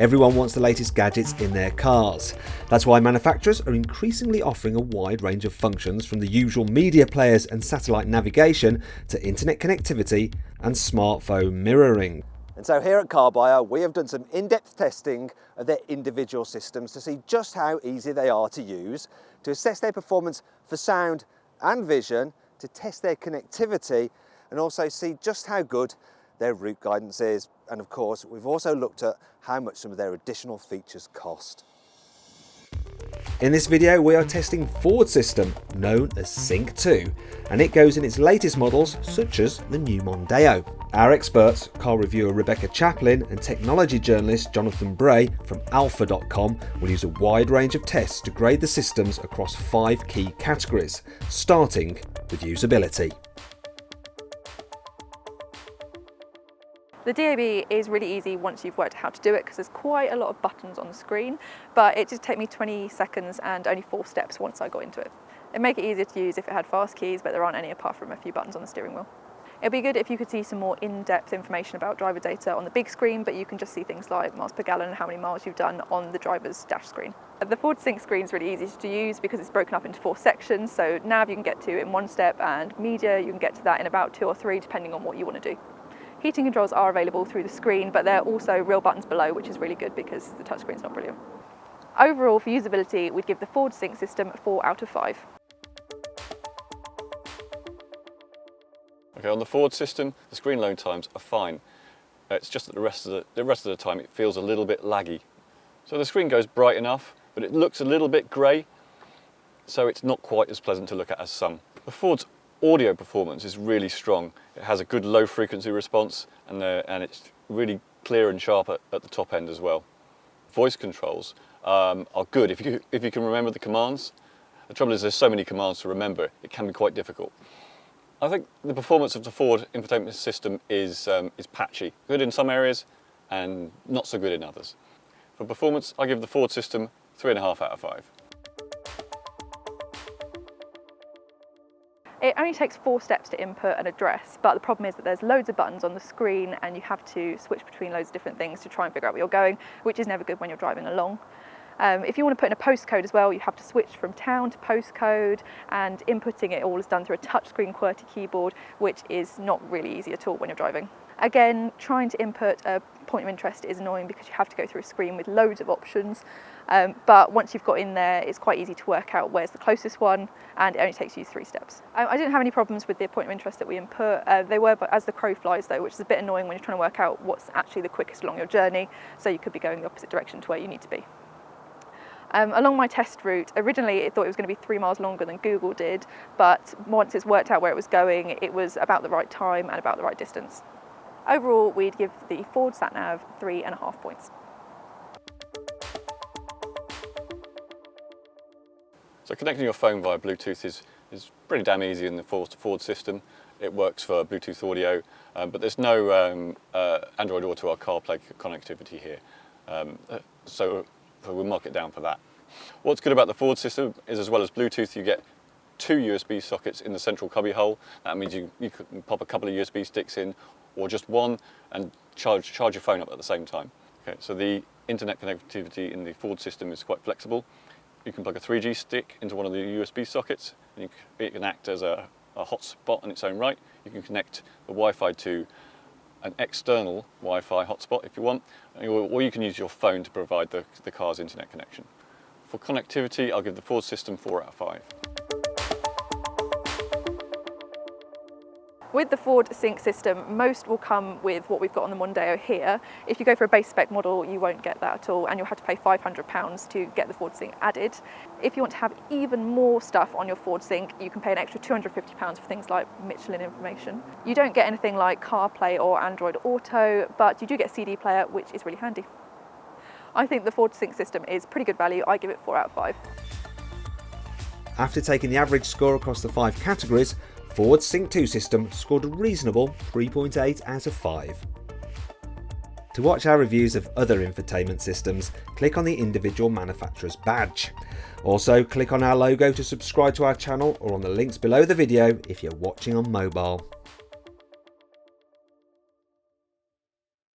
Everyone wants the latest gadgets in their cars. That's why manufacturers are increasingly offering a wide range of functions, from the usual media players and satellite navigation to internet connectivity and smartphone mirroring. And so here at Carbuyer, we have done some in-depth testing of their individual systems to see just how easy they are to use, to assess their performance for sound and vision, to test their connectivity, and also see just how good their route guidance is. And of course, we've also looked at how much some of their additional features cost. In this video, we are testing Ford's system, known as Sync 2, and it goes in its latest models, such as the new Mondeo. Our experts, car reviewer Rebecca Chaplin and technology journalist Jonathan Bray from alpha.com, will use a wide range of tests to grade the systems across 5 key categories, starting with usability. The DAB is really easy once you've worked out how to do it, because there's quite a lot of buttons on the screen, but it just took me 20 seconds and only 4 steps once I got into it. It'd make it easier to use if it had fast keys, but there aren't any apart from a few buttons on the steering wheel. It'd be good if you could see some more in-depth information about driver data on the big screen, but you can just see things like miles per gallon and how many miles you've done on the driver's dash screen. The Ford Sync screen is really easy to use because it's broken up into 4 sections, so nav you can get to in 1 step, and media you can get to that in about 2 or 3 depending on what you want to do. Heating controls are available through the screen, but there are also real buttons below, which is really good because the touchscreen's not brilliant. Overall, for usability, we'd give the Ford Sync system 4 out of 5. Okay, on the Ford system, the screen load times are fine. It's just that the rest of the time it feels a little bit laggy. So the screen goes bright enough, but it looks a little bit grey, so it's not quite as pleasant to look at as some. The Ford's audio performance is really strong. It has a good low frequency response, and it's really clear and sharp at the top end as well. Voice controls are good if you can remember the commands. The trouble is there's so many commands to remember, it can be quite difficult. I think the performance of the Ford infotainment system is patchy. Good in some areas and not so good in others. For performance, I give the Ford system 3.5 out of 5. It only takes 4 steps to input an address, but the problem is that there's loads of buttons on the screen and you have to switch between loads of different things to try and figure out where you're going, which is never good when you're driving along. If you want to put in a postcode as well, you have to switch from town to postcode, and inputting it all is done through a touchscreen QWERTY keyboard, which is not really easy at all when you're driving. Again, trying to input a point of interest is annoying because you have to go through a screen with loads of options, but once you've got in there, it's quite easy to work out where's the closest one, and it only takes you 3 steps. I didn't have any problems with the point of interest that we input. They were as the crow flies though, which is a bit annoying when you're trying to work out what's actually the quickest along your journey, so you could be going the opposite direction to where you need to be. Along my test route, originally it thought it was going to be 3 miles longer than Google did, but once it's worked out where it was going, it was about the right time and about the right distance. Overall, we'd give the Ford sat-nav 3.5 points. So connecting your phone via Bluetooth is pretty damn easy in the Ford system. It works for Bluetooth audio, but there's no Android Auto or CarPlay connectivity here. So we'll mark it down for that. What's good about the Ford system is, as well as Bluetooth, you get 2 USB sockets in the central cubby hole. That means you can pop a couple of USB sticks in, or just one, and charge your phone up at the same time. Okay, so the internet connectivity in the Ford system is quite flexible. You can plug a 3G stick into one of the USB sockets, and it can act as a hotspot in its own right. You can connect the Wi-Fi to an external Wi-Fi hotspot if you want, or you can use your phone to provide the car's internet connection. For connectivity, I'll give the Ford system 4 out of 5. With the Ford Sync system, most will come with what we've got on the Mondeo here. If you go for a base spec model, you won't get that at all, and you'll have to pay £500 to get the Ford Sync added. If you want to have even more stuff on your Ford Sync, you can pay an extra £250 for things like Michelin information. You don't get anything like CarPlay or Android Auto, but you do get a CD player, which is really handy. I think the Ford Sync system is pretty good value. I give it 4 out of 5. After taking the average score across the 5 categories, Ford's Sync 2 system scored a reasonable 3.8 out of 5. To watch our reviews of other infotainment systems, click on the individual manufacturer's badge. Also, click on our logo to subscribe to our channel, or on the links below the video if you're watching on mobile.